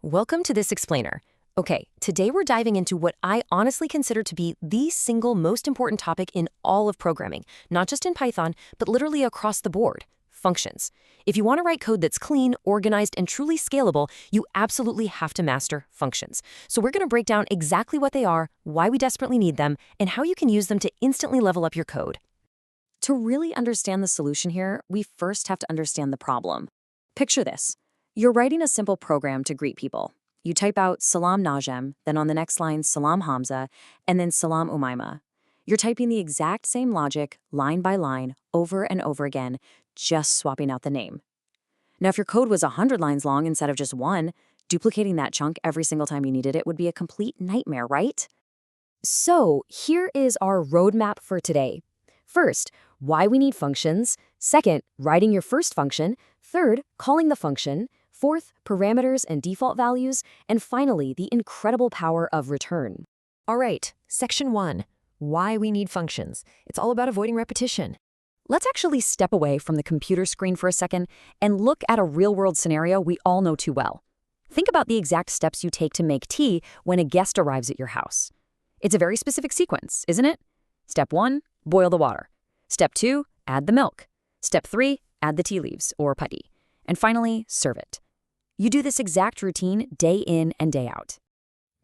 Welcome to This Explainer. Okay, today we're diving into what I honestly consider to be the single most important topic in all of programming, not just in Python, but literally across the board: functions. If you want to write code that's clean, organized, and truly scalable, you absolutely have to master functions. So we're going to break down exactly what they are, why we desperately need them, and how you can use them to instantly level up your code. To really understand the solution here, we first have to understand the problem. Picture this. You're writing a simple program to greet people. You type out Salam Najem, then on the next line Salam Hamza, and then Salam Umaima. You're typing the exact same logic, line by line, over and over again, just swapping out the name. Now, if your code was 100 lines long instead of just one, duplicating that chunk every single time you needed it would be a complete nightmare, right? So here is our roadmap for today. First, why we need functions. Second, writing your first function. Third, calling the function. Fourth, parameters and default values. And finally, the incredible power of return. All right, section 1, why we need functions. It's all about avoiding repetition. Let's actually step away from the computer screen for a second and look at a real-world scenario we all know too well. Think about the exact steps you take to make tea when a guest arrives at your house. It's a very specific sequence, isn't it? Step 1, boil the water. Step 2, add the milk. Step 3, add the tea leaves, or putty. And finally, serve it. You do this exact routine day in and day out.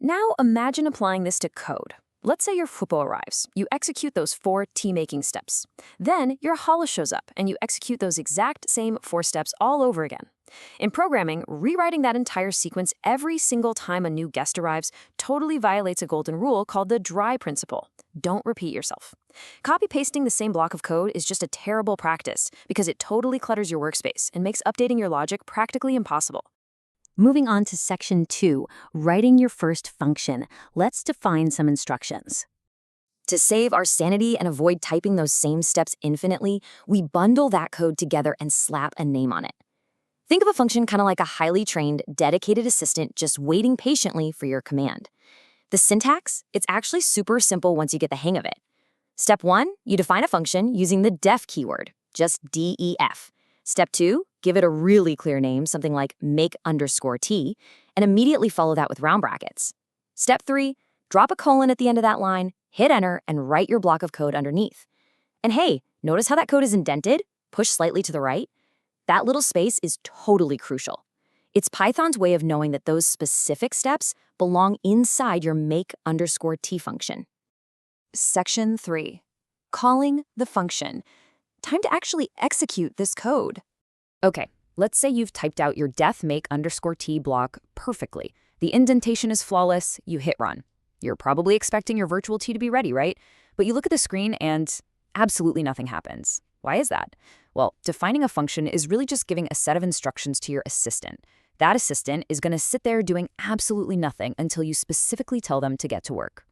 Now imagine applying this to code. Let's say your fupo arrives. You execute those 4 tea-making steps. Then your challah shows up, and you execute those exact same 4 steps all over again. In programming, rewriting that entire sequence every single time a new guest arrives totally violates a golden rule called the dry principle. Don't repeat yourself. Copy-pasting the same block of code is just a terrible practice because it totally clutters your workspace and makes updating your logic practically impossible. Moving on to section 2, writing your first function. Let's define some instructions. To save our sanity and avoid typing those same steps infinitely, we bundle that code together and slap a name on it. Think of a function kind of like a highly trained, dedicated assistant just waiting patiently for your command. The syntax, it's actually super simple once you get the hang of it. Step 1, you define a function using the def keyword, just def. Step 2, give it a really clear name, something like make_t, and immediately follow that with round brackets. Step 3, drop a colon at the end of that line, hit enter, and write your block of code underneath. And hey, notice how that code is indented? Push slightly to the right? That little space is totally crucial. It's Python's way of knowing that those specific steps belong inside your make_t function. Section 3, calling the function. Time to actually execute this code. Okay, let's say you've typed out your def make_t block perfectly. The indentation is flawless, you hit run. You're probably expecting your virtual T to be ready, right? But you look at the screen and absolutely nothing happens. Why is that? Well, defining a function is really just giving a set of instructions to your assistant. That assistant is going to sit there doing absolutely nothing until you specifically tell them to get to work.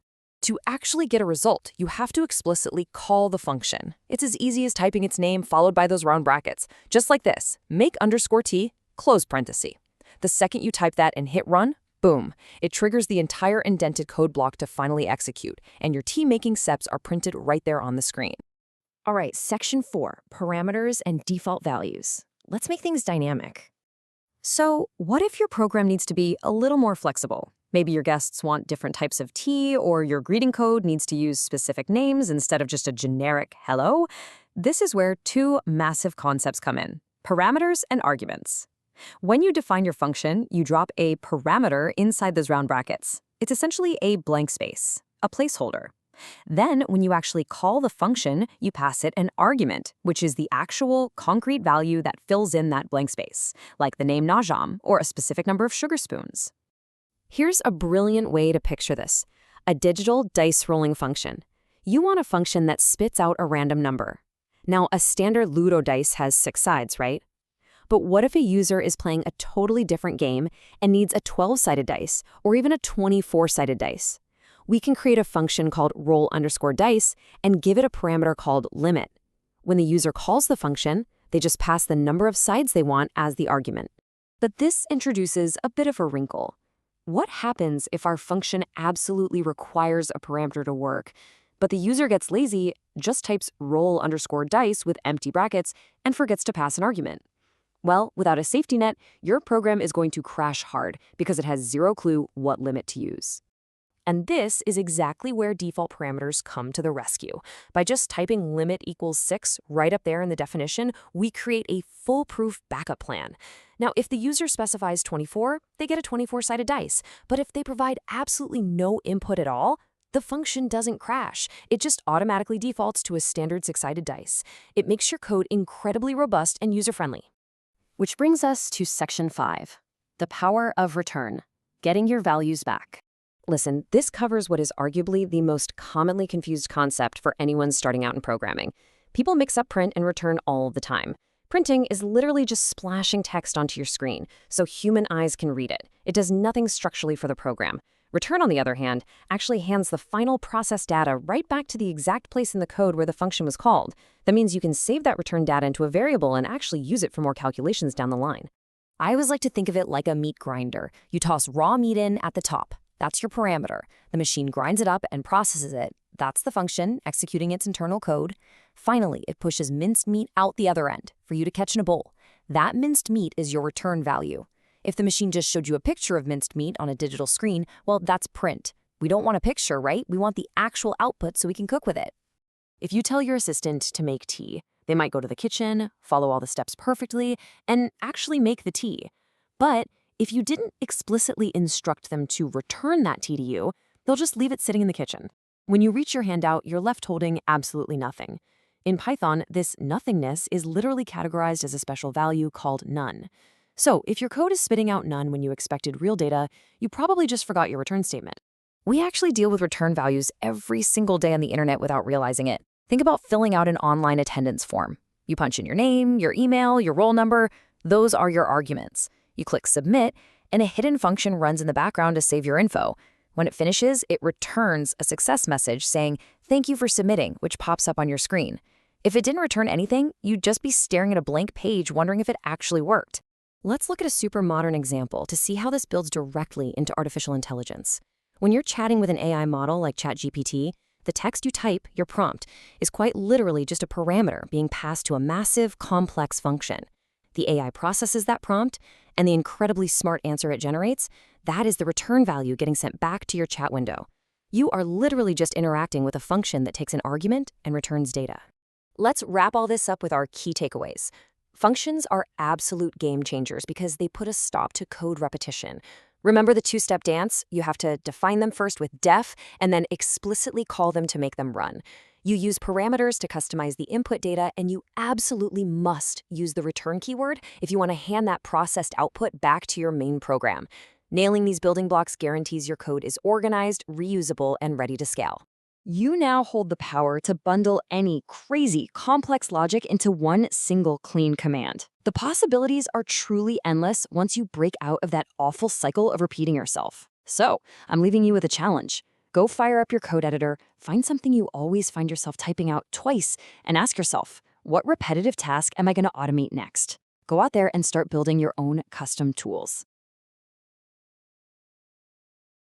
To actually get a result, you have to explicitly call the function. It's as easy as typing its name followed by those round brackets, just like this, make_t, close parenthesis. The second you type that and hit run, boom, it triggers the entire indented code block to finally execute, and your tea-making steps are printed right there on the screen. All right, section 4, parameters and default values. Let's make things dynamic. So what if your program needs to be a little more flexible? Maybe your guests want different types of tea, or your greeting code needs to use specific names instead of just a generic hello. This is where 2 massive concepts come in: parameters and arguments. When you define your function, you drop a parameter inside those round brackets. It's essentially a blank space, a placeholder. Then, when you actually call the function, you pass it an argument, which is the actual concrete value that fills in that blank space, like the name Najam or a specific number of sugar spoons. Here's a brilliant way to picture this: a digital dice rolling function. You want a function that spits out a random number. Now, a standard Ludo dice has 6 sides, right? But what if a user is playing a totally different game and needs a 12-sided dice or even a 24-sided dice? We can create a function called roll_dice and give it a parameter called limit. When the user calls the function, they just pass the number of sides they want as the argument. But this introduces a bit of a wrinkle. What happens if our function absolutely requires a parameter to work, but the user gets lazy, just types roll_dice with empty brackets, and forgets to pass an argument? Well, without a safety net, your program is going to crash hard because it has zero clue what limit to use. And this is exactly where default parameters come to the rescue. By just typing limit equals 6 right up there in the definition, we create a foolproof backup plan. Now, if the user specifies 24, they get a 24-sided dice. But if they provide absolutely no input at all, the function doesn't crash. It just automatically defaults to a standard 6-sided dice. It makes your code incredibly robust and user-friendly. Which brings us to Section 5, the power of return, getting your values back. Listen, this covers what is arguably the most commonly confused concept for anyone starting out in programming. People mix up print and return all the time. Printing is literally just splashing text onto your screen so human eyes can read it. It does nothing structurally for the program. Return, on the other hand, actually hands the final processed data right back to the exact place in the code where the function was called. That means you can save that return data into a variable and actually use it for more calculations down the line. I always like to think of it like a meat grinder. You toss raw meat in at the top. That's your parameter. The machine grinds it up and processes it. That's the function executing its internal code. Finally, it pushes minced meat out the other end for you to catch in a bowl. That minced meat is your return value. If the machine just showed you a picture of minced meat on a digital screen, well, that's print. We don't want a picture, right? We want the actual output so we can cook with it. If you tell your assistant to make tea, they might go to the kitchen, follow all the steps perfectly, and actually make the tea. But if you didn't explicitly instruct them to return that tea to you, they'll just leave it sitting in the kitchen. When you reach your hand out, you're left holding absolutely nothing. In Python, this nothingness is literally categorized as a special value called none. So if your code is spitting out none when you expected real data, you probably just forgot your return statement. We actually deal with return values every single day on the internet without realizing it. Think about filling out an online attendance form. You punch in your name, your email, your roll number. Those are your arguments. You click submit, and a hidden function runs in the background to save your info. When it finishes, it returns a success message saying, "Thank you for submitting," which pops up on your screen. If it didn't return anything, you'd just be staring at a blank page wondering if it actually worked. Let's look at a super modern example to see how this builds directly into artificial intelligence. When you're chatting with an AI model like ChatGPT, the text you type, your prompt, is quite literally just a parameter being passed to a massive, complex function. The AI processes that prompt, and the incredibly smart answer it generates, that is the return value getting sent back to your chat window. You are literally just interacting with a function that takes an argument and returns data. Let's wrap all this up with our key takeaways. Functions are absolute game changers because they put a stop to code repetition. Remember the two-step dance? You have to define them first with def and then explicitly call them to make them run. You use parameters to customize the input data, and you absolutely must use the return keyword if you want to hand that processed output back to your main program. Nailing these building blocks guarantees your code is organized, reusable, and ready to scale. You now hold the power to bundle any crazy, complex logic into one single clean command. The possibilities are truly endless once you break out of that awful cycle of repeating yourself. So, I'm leaving you with a challenge. Go fire up your code editor, find something you always find yourself typing out twice, and ask yourself, what repetitive task am I going to automate next? Go out there and start building your own custom tools.